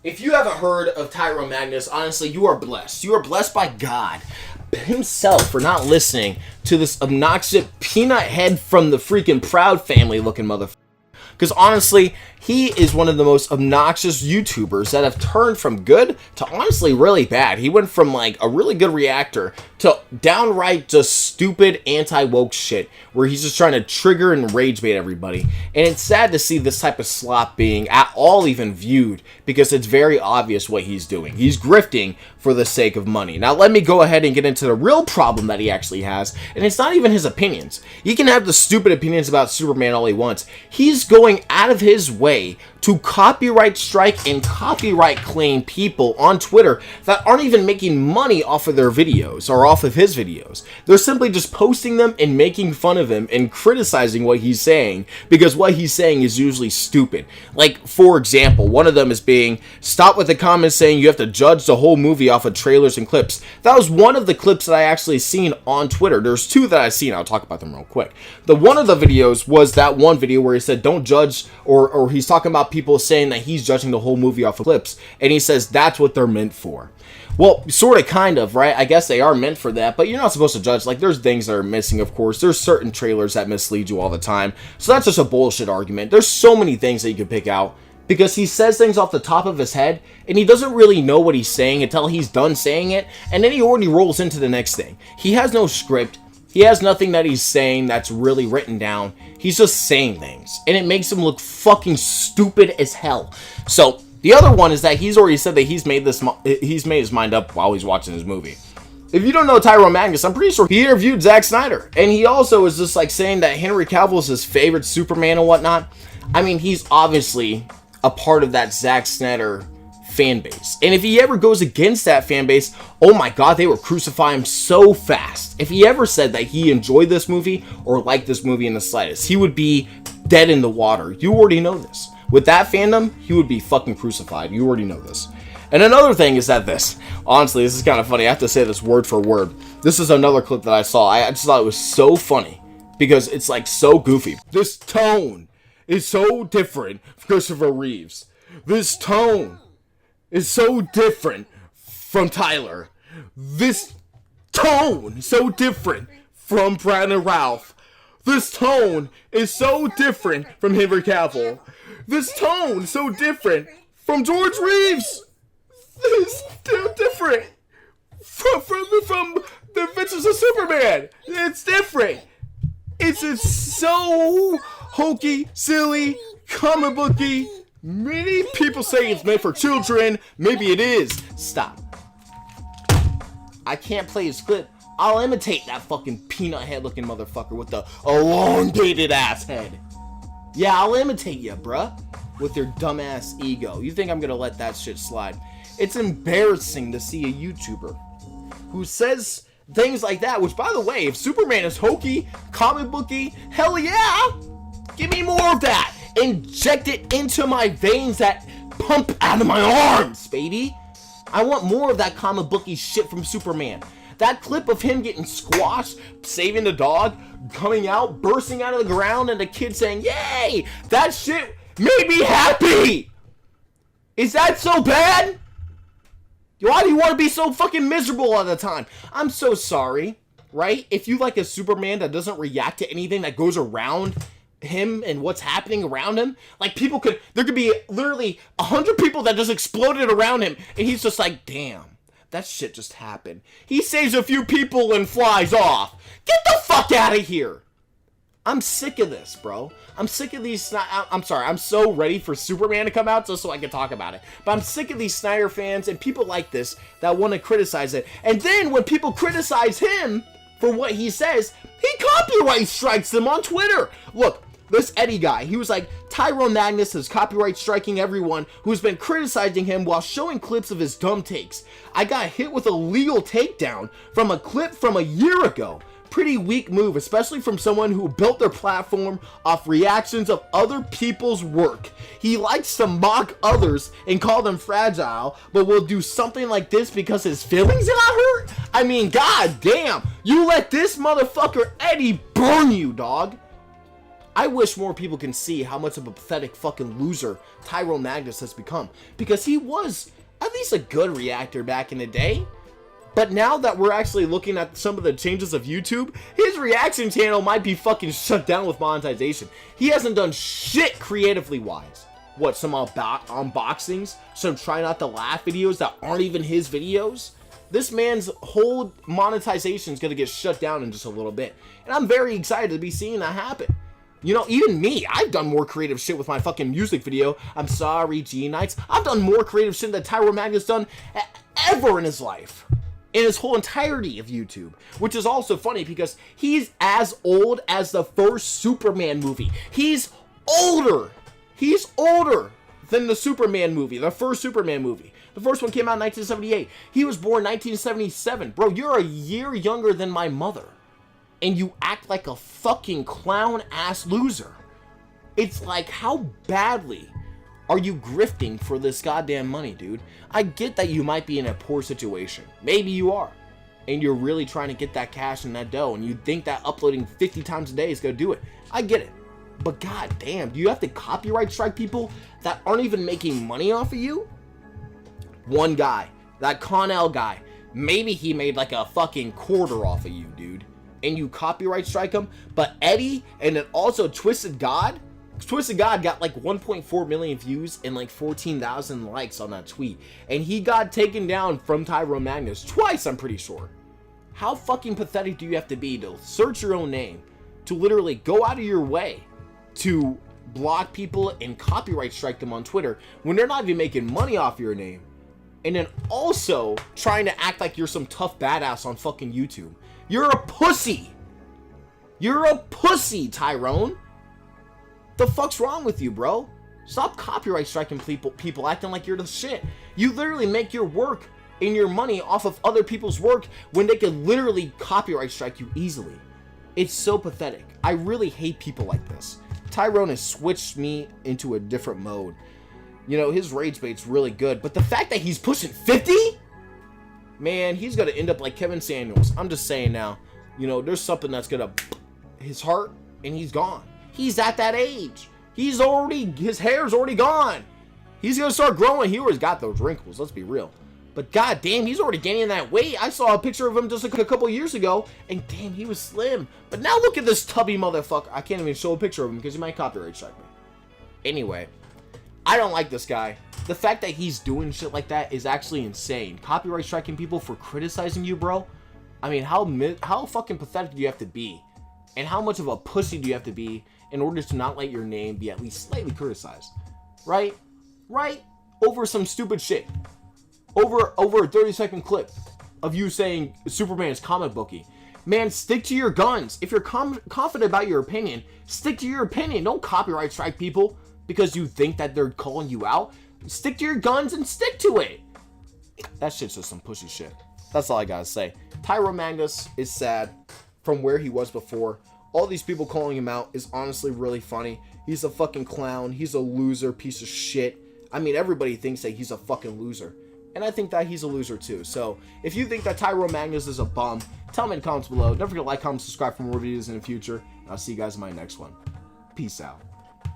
If you haven't heard of Tyrone Magnus, honestly, you are blessed. You are blessed by God himself for not listening to this obnoxious peanut head from the freaking Proud Family looking motherfucker. Because honestly, he is one of the most obnoxious YouTubers that have turned from good to honestly really bad. He went from like a really good reactor to downright just stupid anti-woke shit where he's just trying to trigger and rage bait everybody. And it's sad to see this type of slop being at all even viewed because it's very obvious what he's doing. He's grifting for the sake of money. Now let me go ahead and get into the real problem that he actually has, and it's not even his opinions. He can have the stupid opinions about Superman all he wants. He's going out of his way to copyright strike and copyright claim people on Twitter that aren't even making money off of their videos or off of his videos. They're simply just posting them and making fun of him and criticizing what he's saying because what he's saying is usually stupid. Like, for example, one of them is being, stop with the comments saying you have to judge the whole movie off of trailers and clips. That was one of the clips that I actually seen on Twitter. There's two that I've seen. I'll talk about them real quick. The one of the videos was that one video where he said don't judge, or he's talking about people saying that he's judging the whole movie off of clips, and he says that's what they're meant for. Well, sort of, kind of, right? I guess they are meant for that, but you're not supposed to judge. Like, there's things that are missing, of course. There's certain trailers that mislead you all the time, so that's just a bullshit argument. There's so many things that you can pick out because he says things off the top of his head, and he doesn't really know what he's saying until he's done saying it, and then he already rolls into the next thing. He has no script. He has nothing that he's saying that's really written down. He's just saying things, and it makes him look fucking stupid as hell. So the other one is that he's already said that he's made his mind up while he's watching his movie. If you don't know Tyrone Magnus, I'm pretty sure he interviewed Zack Snyder, and he also is just like saying that Henry Cavill is his favorite Superman and whatnot. I mean, he's obviously a part of that Zack Snyder fan base, and if he ever goes against that fan base, oh my god, they will crucify him so fast. If he ever said that he enjoyed this movie or liked this movie in the slightest, he would be dead in the water. You already know this. With that fandom, he would be fucking crucified. You already know this. And another thing is that honestly, this is kind of funny. I have to say this word for word. This is another clip that I saw. I just thought it was so funny because it's like so goofy. This tone is so different from Christopher Reeves. This tone is so different from Tyler. This tone is so different from Brad and Ralph. This tone is so different from Henry Cavill. This tone is so different from George Reeves. This too different from The Adventures of Superman. It's different. It's so hokey, silly, comic booky. Many people say it's meant for children. Maybe it is. Stop. I can't play his clip. I'll imitate that fucking peanut head looking motherfucker with the elongated ass head. Yeah, I'll imitate you, bruh. With your dumbass ego. You think I'm gonna let that shit slide? It's embarrassing to see a YouTuber who says things like that, which, by the way, if Superman is hokey, comic booky, hell yeah! Give me more of that! Inject it into my veins that pump out of my arms, baby. I want more of that comic booky shit from Superman. That clip of him getting squashed, saving the dog, coming out, bursting out of the ground, and the kid saying, yay! That shit made me happy! Is that so bad? Why do you want to be so fucking miserable all the time? I'm so sorry, right? If you like a Superman that doesn't react to anything that goes around him and what's happening around him, like there could be literally 100 people that just exploded around him, and he's just like, damn, that shit just happened. He saves a few people and flies off. Get the fuck out of here. I'm sick of this, bro. I'm sick of these. I'm sorry. I'm so ready for Superman to come out just so I can talk about it. But I'm sick of these Snyder fans and people like this that want to criticize it. And then when people criticize him for what he says, he copyright strikes them on Twitter. Look, this Eddie guy, he was like, Tyrone Magnus is copyright striking everyone who's been criticizing him while showing clips of his dumb takes. I got hit with a legal takedown from a clip from a year ago. Pretty weak move, especially from someone who built their platform off reactions of other people's work. He likes to mock others and call them fragile, but will do something like this because his feelings got hurt? I mean, god damn, you let this motherfucker Eddie burn you, dog. I wish more people can see how much of a pathetic fucking loser Tyrone Magnus has become. Because he was at least a good reactor back in the day. But now that we're actually looking at some of the changes of YouTube, his reaction channel might be fucking shut down with monetization. He hasn't done shit creatively wise. What, some unboxings? Some try not to laugh videos that aren't even his videos? This man's whole monetization is going to get shut down in just a little bit. And I'm very excited to be seeing that happen. You know, even me, I've done more creative shit with my fucking music video. I'm sorry, G-Nights. I've done more creative shit than Tyrone Magnus done ever in his life. In his whole entirety of YouTube. Which is also funny because he's as old as the first Superman movie. He's older. He's older than the Superman movie. The first Superman movie. The first one came out in 1978. He was born 1977. Bro, you're a year younger than my mother. And you act like a fucking clown-ass loser. It's like, how badly are you grifting for this goddamn money, dude? I get that you might be in a poor situation. Maybe you are. And you're really trying to get that cash and that dough. And you think that uploading 50 times a day is going to do it. I get it. But goddamn, do you have to copyright strike people that aren't even making money off of you? One guy, that Connell guy, maybe he made like a fucking quarter off of you, dude. And you copyright strike him. But Eddie, and then also Twisted God got like 1.4 million views and like 14,000 likes on that tweet. And he got taken down from Tyrone Magnus twice, I'm pretty sure. How fucking pathetic do you have to be to search your own name, to literally go out of your way to block people and copyright strike them on Twitter when they're not even making money off your name? And then also trying to act like you're some tough badass on fucking YouTube. You're a pussy. You're a pussy, Tyrone. The fuck's wrong with you, bro? Stop copyright striking people acting like you're the shit. You literally make your work and your money off of other people's work when they could literally copyright strike you easily. It's so pathetic. I really hate people like this. Tyrone has switched me into a different mode. You know, his rage bait's really good, but the fact that he's pushing 50? Man, he's gonna end up like Kevin Samuels. I'm just saying now. You know, there's something that's gonna his heart, and he's gone. He's at that age. His hair's already gone. He's gonna start growing. He always got those wrinkles, let's be real. But goddamn, he's already gaining that weight. I saw a picture of him just like a couple years ago, and damn, he was slim. But now look at this tubby motherfucker. I can't even show a picture of him because he might copyright strike me. Anyway, I don't like this guy. The fact that he's doing shit like that is actually insane. Copyright striking people for criticizing you, bro. I mean, how fucking pathetic do you have to be? And how much of a pussy do you have to be in order to not let your name be at least slightly criticized? Right? Right? Over some stupid shit. Over a 30-second clip of you saying Superman is comic booky. Man, stick to your guns. If you're confident about your opinion, stick to your opinion. Don't copyright strike people because you think that they're calling you out. Stick to your guns and stick to it. That shit's just some pussy shit. That's all I gotta say. Tyrone Magnus is sad from where he was before. All these people calling him out is honestly really funny. He's a fucking clown. He's a loser piece of shit. I mean, everybody thinks that he's a fucking loser. And I think that he's a loser too. So, if you think that Tyrone Magnus is a bum, tell me in the comments below. Don't forget to like, comment, subscribe for more videos in the future. And I'll see you guys in my next one. Peace out.